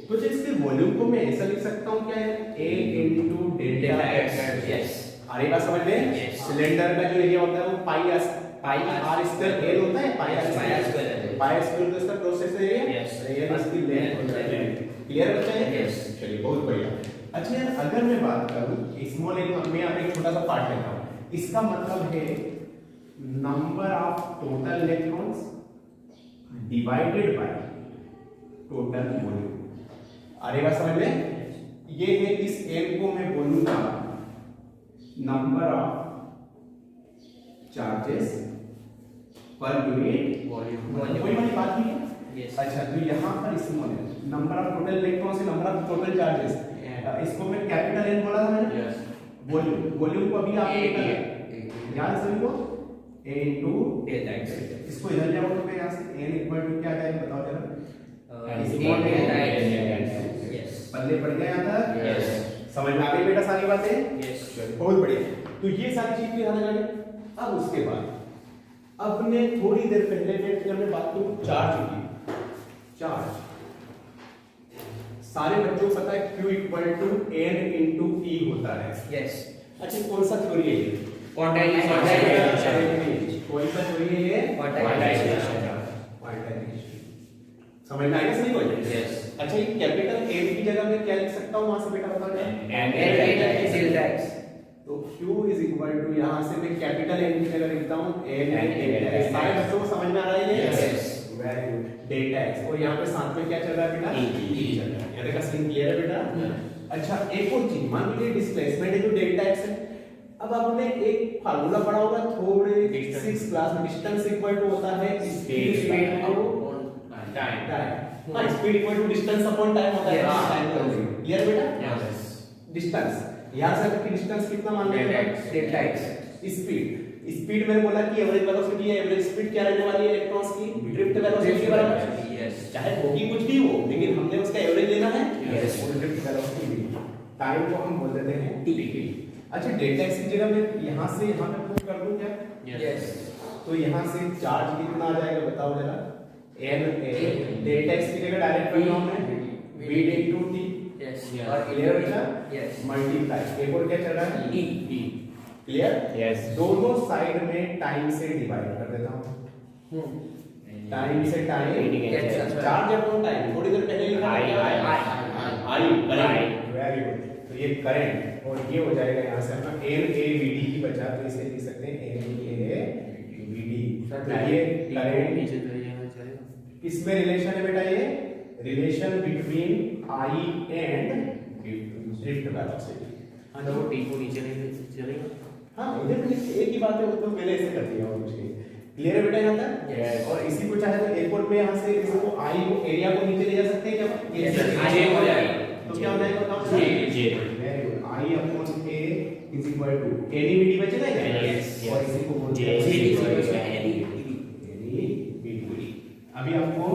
तो जो इसके वॉल्यूम को मैं ऐसा लिख सकता हूं क्या है a into delta x। Yes अरे बात समझ में? Yes. सिलेंडर का जो एरिया होता है वो पाई r स्क्वायर l होता है, पाई r स्क्वायर तो इसका प्रोसेस एरिया Yes. रिया इसकी लेंथ होता है। क्लियर बच्चा है? Yes. चलिए बहुत बढ़िया। अच्छा यार अगर मैं बात करूं स्मॉल एक, मैं यहाँ पे एक छोटा सा पार्ट लेता हूं, इसका मतलब है number of total electrons divided by total volume. अरे बात समझ में? ये है इस m को मैं बोलूंगा number of charges per unit volume कोई वाली बात नहीं है। Yes. अच्छा तो यहाँ पर स्मॉल है नंबर ऑफ टोटल इलेक्ट्रॉन्स से नंबर ऑफ टोटल चार्जेस, इसको मैं कैपिटल N बोला था मैंने। वॉल्यूम को अभी आप याद सभी को a इनटू डेल्टा x इसको इधर ले आओ तो यहाँ से n इक्वल टू क्या जाएगा बताओ जरा। Small delta Yes. यस पल्ले पड़ गया यहाँ तक। Yes. समझ में आ गई बेटा सारी बातें? यस बहुत बढ़िया। तो ये सारी चीज ध्यान रखना। अब उसके बाद अपने थोड़ी देर पहले अगर मैं बात करूं चार्ज की, चार्ज सारे बच्चों को पता है Q equal to N into E होता है। यस अच्छा कौन सा थ्योरी है ये? क्वांटाइजेशन कौन सा थ्योरी है ये? क्वांटाइजेशन समझ में आएगा सही कोई? यस अच्छा ये कैपिटल N की जगह मैं क्या लिख सकता हूं वहां से बेटा बताओ डेल्टा x तो Q इज इक्वल टू यहाँ से मैं कैपिटल N की जगह लिखता हूँ N डेल्टा x। सारे बच्चों को समझ में आ रहा है ये? Yes. Very good. Delta x और यहाँ पे साथ में क्या चल रहा है बेटा? E चल रहा है। ये देखा सीन क्लियर है बेटा? अच्छा एक और चीज मान लीजिए डिस्प्लेसमेंट है जो डेल्टा x है। अब आपने एक फार्मूला पढ़ा होगा थोड़े 6 क्लास में, डिस्टेंस इक्वल टू होता है स्पीड अपॉन टाइम। हाँ speed equal to distance upon time होता है। टाइम क्लियर बेटा? डिस्टेंस याद रखो कि डिस्टेंस कितना मान लेते हैं? डेल्टा x स्पीड मैंने बोला कि एवरेज वेलोसिटी है, एवरेज स्पीड क्या रहने वाली है इलेक्ट्रॉन्स की? ड्रिफ्ट वेलोसिटी के बराबर। यस चाहे होगी कुछ भी हो लेकिन हमने उसका एवरेज लेना है। Yes. और ड्रिफ्ट वेलोसिटी टाइम को हम बोल देते हैं t। अच्छा डेल्टा x की जगह मैं यहां से यहां पे पुट कर दूं क्या? यस तो यहां से चार्ज कितना आ जाएगा बताओ जरा? n डेल्टा x की जगह डायरेक्ट कर लो हमने v इनटू t यस और क्लियर बेटा? यस मल्टीप्लाई एक और क्या चल रहा है? E. क्लियर? यस दोनों साइड में टाइम से डिवाइड कर देता हूं। टाइम से time Cancel. Charge upon time थोड़ी देर पहले लिखा I, था आई I. Very good. तो ये करंट और ये हो जाएगा यहाँ से अपना n a v d की बचा तो इसे लिख सकते हैं n a v d। तो ये करंट किसमें रिलेशन है बेटा? ये relation between I and drift velocity. हाँ तो टी को नीचे नहीं चलेगा। हाँ इधर भी एक ही बात है, वो तो मैंने ऐसे कर दिया और कुछ नहीं। क्लियर है बेटा यहाँ तक? Yes. और इसी को चाहे तो एयरपोर्ट में यहाँ से इसको आई को एरिया को नीचे ले जा सकते हैं क्या? Yes, sir. I हो जाएगा तो क्या हो जाएगा बताओ? J. Very good. I upon A is equal to N E V D बचेगा क्या? Yes. और इसी को बोलते J. हैं J. Any VD. अभी आपको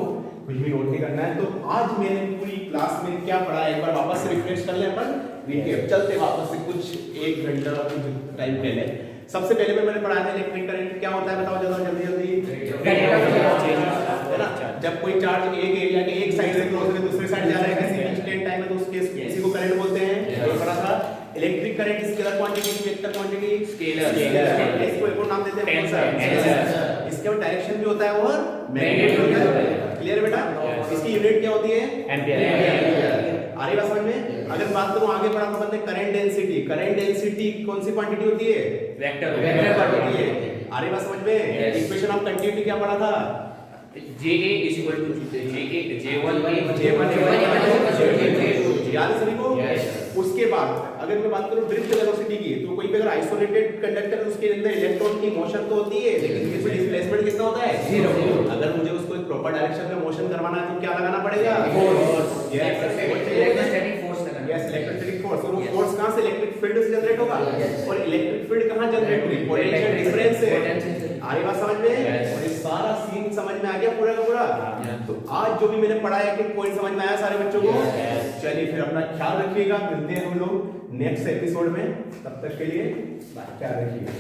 कुछ भी नोट नहीं करना है। तो आज मैंने पूरी क्लास में क्या पढ़ा एक बार वापस से रिफ्रेश कर ले अपन। रिकैप चलते वापस से कुछ 1 घंटा कुछ टाइम पहले। सबसे पहले मैंने पढ़ाया था इलेक्ट्रिक करंट क्या होता है बताओ जल्दी जल्दी है ना? जब कोई चार्ज एक एरिया के एक साइड से क्रॉस होकर दूसरे साइड जा रहा है किसी इंस्टेंट टाइम में तो उस केस किसी को करंट बोलते हैं। ये पढ़ा था। Electric current scalar quantity vector quantity scalar. इसको एक और नाम देते हैं कौन सा? इसका डायरेक्शन भी होता है और मैग्नीट्यूड होता है। क्लियर बेटा? इसकी यूनिट क्या होती है? एम्पियर। आ रही बात समझ में? अगर बात करूं आगे बढ़ा तो बनते करंट डेंसिटी। करंट डेंसिटी कौन सी क्वांटिटी होती है? वेक्टर क्वांटिटी है। आ रही बात समझ में? इक्वेशन ऑफ कंटिन्यूटी क्या पढ़ा था? JA is equal to J1 याद है सभी को? Yes. उसके बाद अगर मैं बात करूं ड्रिफ्ट वेलोसिटी की तो कोई भी अगर आइसोलेटेड कंडक्टर है उसके अंदर इलेक्ट्रॉन की मोशन तो होती है लेकिन इसमें डिस्प्लेसमेंट कितना होता है? 0। अगर मुझे उसको एक प्रॉपर डायरेक्शन में मोशन करवाना है तो क्या लगाना पड़ेगा? फोर्स। इलेक्ट्रोस्टैटिक फोर्स लगाना। Yes electric force. और वो फोर्स कहां से? इलेक्ट्रिक फील्ड से जनरेट होगा। और इलेक्ट्रिक फील्ड कहां जनरेट होगी? पोटेंशियल डिफरेंस से। आ रही बात समझ में? और ये सारा सीन मीन समझ में आ गया पूरा का पूरा? Yes. तो आज जो भी मैंने पढ़ाया कि पॉइंट समझ में आया सारे बच्चों को? Yes. चलिए फिर अपना ख्याल रखिएगा, मिलते हैं हम लोग नेक्स्ट एपिसोड में, तब तक के लिए ख्याल रखिएगा।